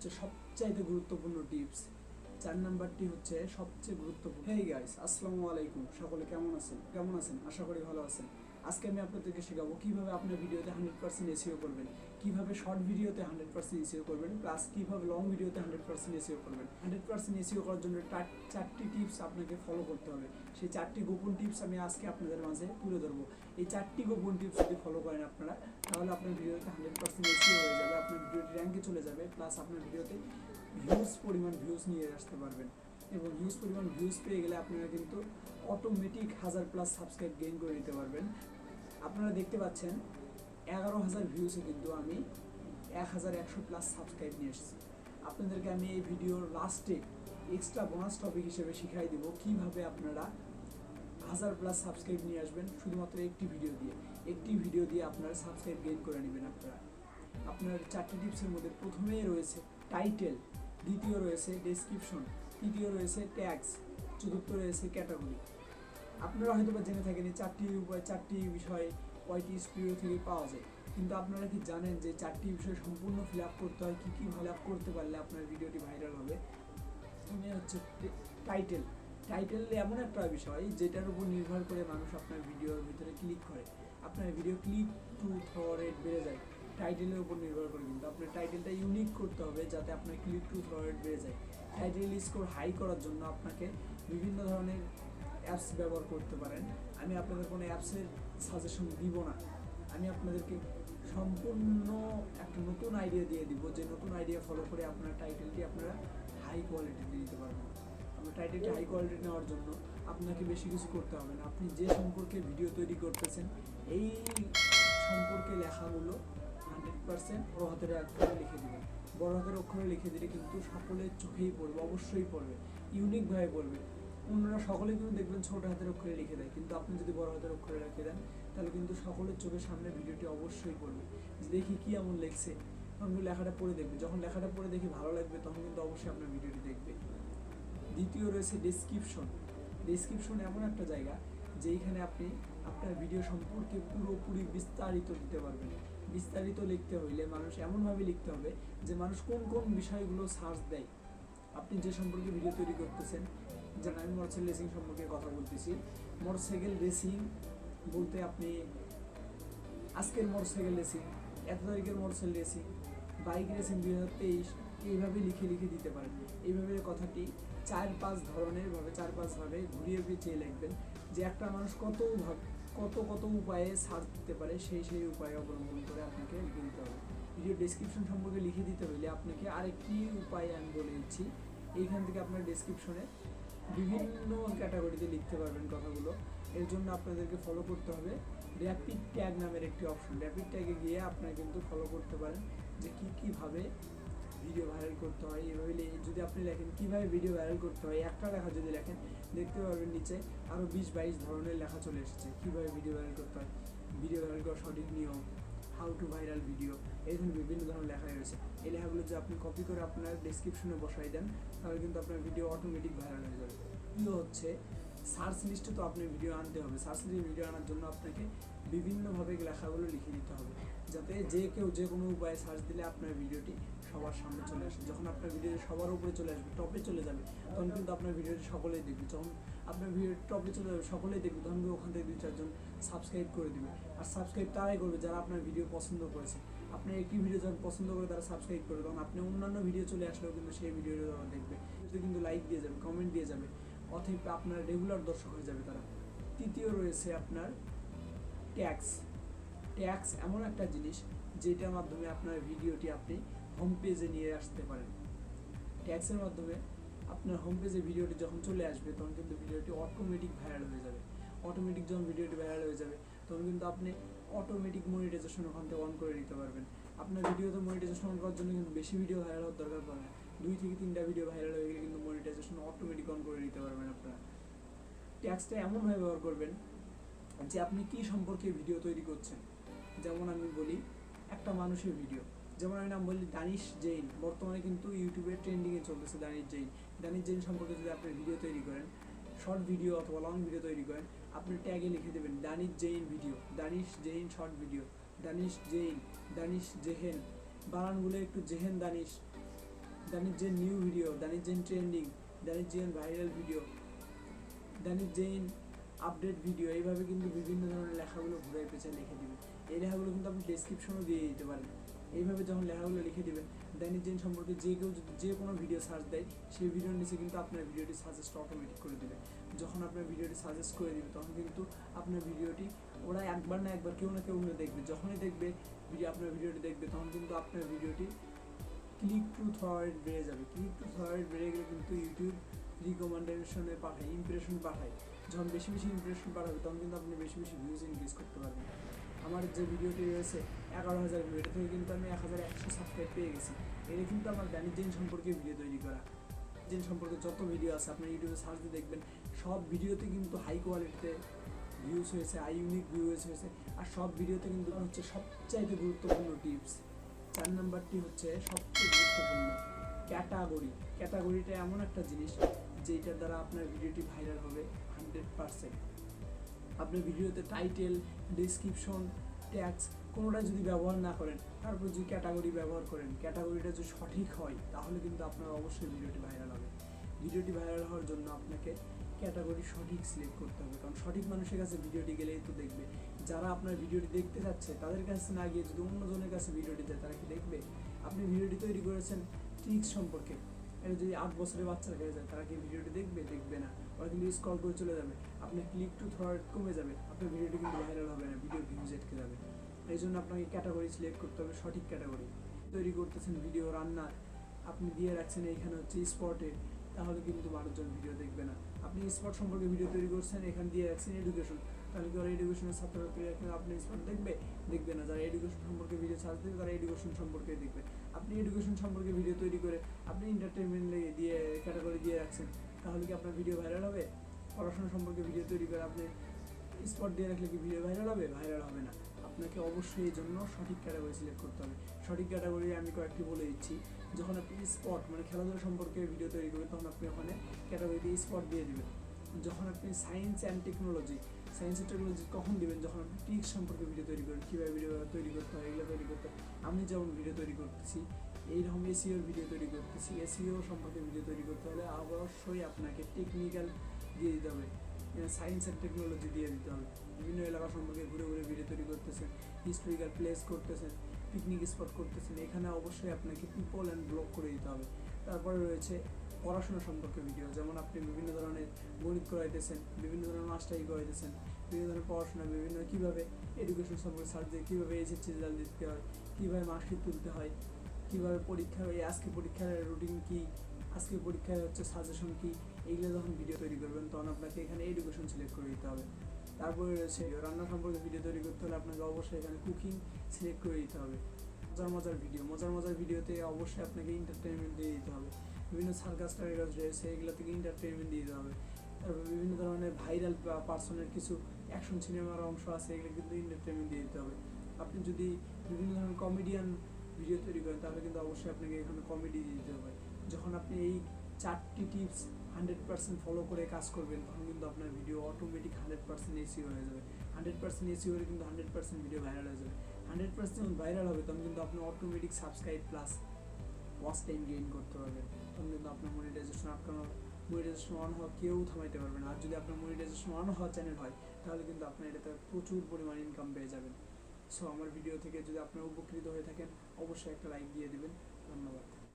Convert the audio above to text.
হচ্ছে সবচাইতে গুরুত্বপূর্ণ টিপস। 4 নাম্বারটি হচ্ছে সবচেয়ে গুরুত্বপূর্ণ। হেই গাইস, আসসালামু আলাইকুম। সকলে কেমন আছেন? আশা করি ভালো আছেন। আজকে আমি আপনাদেরকে শেখাবো কিভাবে আপনার ভিডিওতে 100% এসইও করবেন, কিভাবে শর্ট ভিডিওতে 100% এসইও করবেন, প্লাস কিভাবে লং ভিডিওতে 100% এসইও করবেন। 100% এসইও করার জন্য 4টি টিপস আপনাকে ফলো করতে হবে। সেই 4টি গোপন টিপস আমি আজকে আপনাদের মাঝে তুলে ধরবো। এই 4টি গোপন টিপস যদি ফলো করেন আপনারা, তাহলে আপনার ভিডিওতে 100% এসইও হয়ে যাবে, আপনার ভিডিওটি র্যাঙ্কে চলে যাবে, প্লাস আপনার ভিডিওতে পরিমাণ ভিউজ নিয়ে আসতে পারবেন। এবং পরিমাণ ভিউজ পেয়ে গেলে আপনারা কিন্তু অটোমেটিক 1000+ সাবস্ক্রাইব গেইন করে নিতে পারবেন। আপনারা দেখতে পাচ্ছেন 11,000 ভিউসে কিন্তু আমি 1100+ সাবস্ক্রাইব নিয়ে এসেছি। আপনাদেরকে আমি এই ভিডিওর লাস্টে এক্সট্রা বোনাস টপিক হিসেবে শিখাই দেবো কীভাবে আপনারা 1000+ সাবস্ক্রাইব নিয়ে আসবেন শুধুমাত্র একটি ভিডিও দিয়ে আপনারা সাবস্ক্রাইব গেইন করে নেবেন। আপনার 4টি টিপসের মধ্যে প্রথমেই রয়েছে টাইটেল, দ্বিতীয় রয়েছে ডেসক্রিপশন, তৃতীয় রয়েছে ট্যাগস, চতুর্থ রয়েছে ক্যাটাগরি। আপনারা হয়তো বা জেনে থাকেন এই 4টি বিষয় কয়টি স্টুডিও থেকে পাওয়া যায়, কিন্তু আপনারা কি জানেন যে 4টি বিষয় সম্পূর্ণ ফিল আপ করতে হয়? কী ফিল আপ করতে পারলে আপনার ভিডিওটি ভাইরাল হবে? প্রথমে হচ্ছে টাইটেল এমন একটা বিষয় যেটার উপর নির্ভর করে মানুষ আপনার ভিডিওর ভিতরে ক্লিক করে, আপনার video click to through rate বেড়ে যায় টাইটেলের উপর নির্ভর করে। কিন্তু আপনার টাইটেলটা ইউনিক করতে হবে যাতে আপনার ক্লিক টু থ্রো রেট বেড়ে যায়। টাইটেল স্কোর হাই করার জন্য আপনাকে বিভিন্ন ধরনের অ্যাপস ব্যবহার করতে পারেন। আমি আপনাদের কোনো অ্যাপসের সাজেশন দিব না, আমি আপনাদেরকে সম্পূর্ণ একটা নতুন আইডিয়া দিয়ে দিব, যে নতুন আইডিয়া ফলো করে আপনার টাইটেলটি আপনারা হাই কোয়ালিটিতে দিতে পারবেন। আপনার টাইটেলটি হাই কোয়ালিটি নেওয়ার জন্য আপনাকে বেশি কিছু করতে হবে না। আপনি যে সম্পর্কে ভিডিও তৈরি করতেছেন এই সম্পর্কে লেখাগুলো 100% বড় হাতের অক্ষরে লিখে দেবেন। বড় হাতের অক্ষরে লিখে দিলে কিন্তু সকলের চোখেই পড়বে, অবশ্যই পড়বে, ইউনিকভাবে পড়বে। অন্যরা সকলে কিন্তু দেখবেন ছোট হাতের অক্ষরে লিখে দেয়, কিন্তু আপনি যদি বড় হাতের অক্ষরে লিখে দেন তাহলে কিন্তু সকলের চোখের সামনে ভিডিওটি অবশ্যই পড়বে। দেখি কি এমন লেখছে, তখন লেখাটা পড়ে দেখবে। যখন লেখাটা পড়ে দেখি ভালো লাগবে, তখন কিন্তু অবশ্যই আপনার ভিডিওটি দেখবে। দ্বিতীয় রয়েছে ডেসক্রিপশন এমন একটা জায়গা যেইখানে আপনি আপনার ভিডিও সম্পর্কে পুরোপুরি বিস্তারিত দিতে পারবেন। বিস্তারিত লিখতে হইলে মানুষ এমনভাবে লিখতে হবে যে মানুষ কোন কোন বিষয়গুলো সার্চ দেয়। আপনি যে সম্পর্কে ভিডিও তৈরি করতেছেন, যেন আমি মোটরসাইকেল রেসিং সম্পর্কে কথা বলতেছি, মোটরসাইকেল রেসিং বলতে আপনি আজকের মোটরসাইকেল রেসিং, এত তারিখের মোটরসাইকেল রেসিং, বাইক রেসিং 2023, এইভাবে লিখে দিতে পারেন। এইভাবে কথাটি 4-5 ভাবে ঘুরিয়ে পেঁচিয়ে লিখবেন, যে একটা মানুষ কত উপায়ে সার্চ দিতে পারে, সেই উপায় অবলম্বন করে আপনাকে লিখে দিতে হবে। ভিডিও ডেসক্রিপশন সম্পর্কে লিখে দিতে হলে আপনাকে আরেকটি উপায় আমি বলে দিচ্ছি। এইখান থেকে আপনার ডেসক্রিপশনে বিভিন্ন ক্যাটাগরিতে লিখতে পারবেন কথাগুলো। এর জন্য আপনাদেরকে ফলো করতে হবে র্যাপিড ট্যাগ নামের একটি অপশন। র্যাপিড ট্যাগে গিয়ে আপনারা কিন্তু ফলো করতে পারেন যে কীভাবে ভিডিও ভাইরাল করতে হয়। এভাবে যদি আপনি লেখেন কীভাবে ভিডিও ভাইরাল করতে হয়, একটা লেখা যদি লেখেন দেখতে পারবেন নিচে আরও 20-22 ধরনের লেখা চলে এসেছে। কীভাবে ভিডিও ভাইরাল করতে হয়, ভিডিও ভাইরাল করার সঠিক নিয়ম, হাউ টু ভাইরাল ভিডিও, এই ধরনের বিভিন্ন ধরনের লেখা রয়েছে। এই লেখাগুলো যদি আপনি কপি করে আপনার ডেসক্রিপশনে বসাই দেন, তাহলে কিন্তু আপনার ভিডিও অটোমেটিক ভাইরাল হয়ে যাবে। প্রিয় হচ্ছে সার্চ লিস্টে তো আপনি ভিডিও আনতে হবে। সার্চ লিস্টে ভিডিও আনার জন্য আপনাকে বিভিন্নভাবে লেখাগুলো লিখে দিতে হবে, যাতে কেউ যে কোনো উপায়ে সার্চ দিলে আপনার ভিডিওটি সবার সামনে চলে আসে। যখন আপনার ভিডিওটি সবার উপরে চলে আসবে, টপে চলে যাবে, তখন কিন্তু আপনার ভিডিওটি সকলেই দেখবে। যখন আপনার ভিডিও টপে চলে যাবে, সকলেই দেখবে, তখন ওখান থেকে 2-4 জন সাবস্ক্রাইব করে দেবে। আর সাবস্ক্রাইব তারাই করবে যারা আপনার ভিডিও পছন্দ করেছে। আপনার একটি ভিডিও যখন পছন্দ করে তারা সাবস্ক্রাইব করবে, তখন আপনি অন্যান্য ভিডিও চলে আসলেও কিন্তু সেই ভিডিওটি তারা দেখবে, কিন্তু লাইক দিয়ে যাবে, কমেন্ট দিয়ে যাবে, অথবা আপনার রেগুলার দর্শক হয়ে যাবে তারা। তৃতীয় রয়েছে আপনার ট্যাগস এমন একটা জিনিস যেটার মাধ্যমে আপনার ভিডিওটি আপনি হোম পেজে নিয়ে আসতে পারেন। ট্যাগসের মাধ্যমে আপনার হোম পেজে ভিডিওটি যখন চলে আসবে, তখন কিন্তু ভিডিওটি অটোমেটিক ভাইরাল হয়ে যাবে। যখন ভিডিওটি ভাইরাল হয়ে যাবে, তখন কিন্তু আপনি অটোমেটিক মনিটাইজেশন ওখান থেকে অন করে নিতে পারবেন। আপনার ভিডিওতে মনিটাইজেশন অন করার জন্য কিন্তু বেশি ভিডিও ভাইরাল হওয়ার দরকার পড়ে না। 2 থেকে 3টা ভিডিও ভাইরাল হয়ে গেলে কিন্তু মনিটাইজেশন অটোমেটিক অন করে নিতে পারবেন আপনারা। ট্যাগসটা এমনভাবে ব্যবহার করবেন যে আপনি কি সম্পর্কে ভিডিও তৈরি করছেন। যেমন আমি বলি একটা মানুষের ভিডিও, যেমন আমি নাম বলি দানিশ জৈন, বর্তমানে কিন্তু ইউটিউবে ট্রেন্ডিংয়ে চলতেছে দানিশ জৈন সম্পর্কে যদি আপনি ভিডিও তৈরি করেন, শর্ট ভিডিও অথবা লং ভিডিও তৈরি করেন, আপনি ট্যাগে লিখে দেবেন Danish Jain video, Danish Jain short video, Danish Jehen, বানানগুলো একটু জেহেন দানিশ দৈনিক যে নিউ ভিডিও, দৈনিক যে ট্রেন্ডিং, দৈনিক যে ভাইরাল ভিডিও, দৈনিক যে আপডেট ভিডিও, এইভাবে কিন্তু বিভিন্ন ধরনের লেখাগুলো ঘুরে পেঁচে লিখে দিবে। এই লেখাগুলো কিন্তু আপনি ডেসক্রিপশনও দিয়ে দিতে পারেন। এইভাবে যখন লেখাগুলো লিখে দিবেন, দৈনিক জেন সম্পর্কে যে কেউ যদি যে কোনো ভিডিও সার্চ দেয়, সেই ভিডিওর নিচে কিন্তু আপনার ভিডিওটি সাজেস্ট অটোমেটিক করে দেবে। যখন আপনার ভিডিওটি সাজেস্ট করে দেবে, তখন কিন্তু আপনার ভিডিওটি ওরা একবার না একবার কেউ না কেউ দেখবে। যখনই দেখবে আপনার ভিডিওটি দেখবে, তখন কিন্তু আপনার ভিডিওটি ক্লিক টু থ্রয়েড বেড়ে যাবে। ক্লিক টু থ্রয়েড বেড়ে গেলে কিন্তু ইউটিউব রিকমেন্ডেশনে পাঠায়, ইমপ্রেশন পাঠায়। যখন বেশি বেশি ইমপ্রেশন পাঠাবে, তখন কিন্তু আপনি বেশি বেশি ভিউজ ইনক্রিজ করতে পারবেন। আমার যে ভিডিওটি রয়েছে 11,000 ভিউ, এটা থেকে কিন্তু আমি 1,100 সাবস্ক্রাইব পেয়ে গেছি। এটা কিন্তু আমার দৈনিক জেন সম্পর্কে ভিডিও তৈরি করা। জেন সম্পর্কে যত ভিডিও আছে আপনার ইউটিউবে সার্চ দিয়ে দেখবেন, সব ভিডিওতে কিন্তু হাই কোয়ালিটিতে ভিউজ হয়েছে, ইউনিক ভিউজ হয়েছে। আর সব ভিডিওতে কিন্তু হচ্ছে সবচাইতে গুরুত্বপূর্ণ টিপস। 4 নাম্বারটি হচ্ছে সবচেয়ে গুরুত্বপূর্ণ ক্যাটাগরি। ক্যাটাগরিটা এমন একটা জিনিস যেটার দ্বারা আপনার ভিডিওটি ভাইরাল হবে 100%। আপনি ভিডিওতে টাইটেল, ডেসক্রিপশন, ট্যাগস কোনোটা যদি ব্যবহার না করেন, তারপর যদি ক্যাটাগরি ব্যবহার করেন, ক্যাটাগরিটা যদি সঠিক হয়, তাহলে কিন্তু আপনার অবশ্যই ভিডিওটি ভাইরাল হবে। ভিডিওটি ভাইরাল হওয়ার জন্য আপনাকে ক্যাটাগরি সঠিক সিলেক্ট করতে হবে, কারণ সঠিক মানুষের কাছে ভিডিওটি গেলেই তো দেখবে। যারা আপনার ভিডিওটি দেখতে যাচ্ছে, তাদের কাছে না গিয়ে যদি অন্যজনের কাছে ভিডিওটি যায়, তারা কি দেখবে? আপনি ভিডিওটি তৈরি করেছেন ট্রিক্স সম্পর্কে, এটা যদি 8 বছরের বাচ্চার কাছে যায়, তারা কি ভিডিওটি দেখবে? দেখবে না, ওরা কিন্তু স্ক্রল করে চলে যাবে। আপনার ক্লিক টু থ্রয়েড কমে যাবে, আপনার ভিডিওটি কিন্তু ভাইরাল হবে না, ভিডিও ভিউজ আটকে যাবে। এই জন্য আপনাকে ক্যাটাগরি সিলেক্ট করতে হবে, সঠিক ক্যাটাগরি। তৈরি করতেছেন ভিডিও রান্নার, আপনি দিয়ে রাখছেন এইখানে হচ্ছে স্পটে, তাহলে কিন্তু 12 জন ভিডিও দেখবে না। আপনি স্পট সম্পর্কে ভিডিও তৈরি করছেন, এখানে দিয়ে রাখছেন এডুকেশন, তাহলে কি ওরা এডুকেশনের ছাত্রছাত্রীরা আপনি স্পট দেখবে না। যারা এডুকেশন সম্পর্কে ভিডিও সার্চ দেবে, তারা এডুকেশন সম্পর্কে দেখবে। আপনি এডুকেশন সম্পর্কে ভিডিও তৈরি করে আপনি এন্টারটেনমেন্ট দিয়ে ক্যাটাগরি দিয়ে রাখছেন, তাহলে কি আপনার ভিডিও ভাইরাল হবে? পড়াশোনা সম্পর্কে ভিডিও তৈরি করে আপনি স্পট দিয়ে রাখলে কি ভিডিও ভাইরাল হবে? ভাইরাল হবে না। আপনাকে অবশ্যই এই জন্য সঠিক ক্যাটাগরি সিলেক্ট করতে হবে। সঠিক ক্যাটাগরি আমি কয়েকটি বলে দিচ্ছি। যখন আপনি স্পট মানে খেলাধুলা সম্পর্কে ভিডিও তৈরি করবেন, তখন আপনি ওখানে ক্যাটাগরিতে স্পট দিয়ে দেবেন। যখন আপনি সায়েন্স অ্যান্ড টেকনোলজি কখন দিবেন? যখন আপনি টিক্স সম্পর্কে ভিডিও তৈরি করেন, কীভাবে ভিডিও তৈরি করতে হয়, এগুলো তৈরি করতে হয়। আমি যেমন ভিডিও তৈরি করতেছি, এইরকম এসইওর ভিডিও তৈরি করতেছি, এসইও সম্পর্কে ভিডিও তৈরি করতে হলে অবশ্যই আপনাকে টেকনিক্যাল দিয়ে দিতে হবে, সায়েন্স অ্যান্ড টেকনোলজি দিয়ে দিতে হবে। বিভিন্ন এলাকা সম্পর্কে ঘুরে ঘুরে ভিডিও তৈরি করতেছেন, হিস্টোরিক্যাল প্লেস করতেছেন, পিকনিক স্পট করতেছেন, এখানে অবশ্যই আপনাকে পিপল অ্যান্ড ব্লগ করে দিতে হবে। তারপরে রয়েছে পড়াশোনা সম্পর্কে ভিডিও, যেমন আপনি বিভিন্ন ধরনের গণিত করাইতেছেন, বিভিন্ন ধরনের মাস্টারি করাইতেছেন, বিভিন্ন ধরনের পড়াশোনা, বিভিন্ন কীভাবে এডুকেশন সম্পর্কে সার্চ দিয়ে কীভাবে এইচএসসি রেজাল্ট দিতে হয়, কীভাবে মার্কশিট তুলতে হয়, কীভাবে পরীক্ষা, আজকে পরীক্ষার রুটিন কী, আজকে পরীক্ষায় হচ্ছে সাজেশন কী, এইগুলো যখন ভিডিও তৈরি করবেন, তখন আপনাকে এখানে এডুকেশন সিলেক্ট করে দিতে হবে। তারপরে রয়েছে রান্না সম্পর্কে ভিডিও তৈরি করতে হলে আপনাকে অবশ্যই এখানে কুকিং সিলেক্ট করে দিতে হবে। মজার ভিডিওতে অবশ্যই আপনাকে এন্টারটেনমেন্ট দিয়ে দিতে হবে। বিভিন্ন সার্কাস টার্কাস রয়েছে, এগুলো থেকে এন্টারটেনমেন্ট দিয়ে দিতে হবে। তারপর বিভিন্ন ধরনের ভাইরাল পার্সনের কিছু অ্যাকশন সিনেমার অংশ আছে, এগুলো কিন্তু এন্টারটেনমেন্ট দিয়ে দিতে হবে। আপনি যদি বিভিন্ন ধরনের কমেডিয়ান ভিডিও তৈরি করেন, তাহলে কিন্তু অবশ্যই আপনাকে এখানে কমেডি দিয়ে দিতে হবে। যখন আপনি এই 4টি টিপস 100% ফলো করে কাজ করবেন, তখন কিন্তু আপনার ভিডিও অটোমেটিক 100% এসইও হয়ে যাবে। 100% এসইও হলে কিন্তু 100% ভিডিও ভাইরাল হয়ে যাবে। 100% ভাইরাল হবে, তখন কিন্তু আপনি automatic subscribe plus watch time gain করতে পারবেন। তখন কিন্তু আপনার মনিটাইজেশন অন হওয়া কেউ থামাইতে পারবে না। আর যদি আপনার মনিটাইজেশন অন হওয়া চ্যানেল হয়, তাহলে কিন্তু আপনার এটাতে প্রচুর পরিমাণ ইনকাম পেয়ে যাবেন। সো আমার ভিডিও থেকে যদি আপনারা উপকৃত হয়ে থাকেন, অবশ্যই একটা লাইক দিয়ে দেবেন। ধন্যবাদ।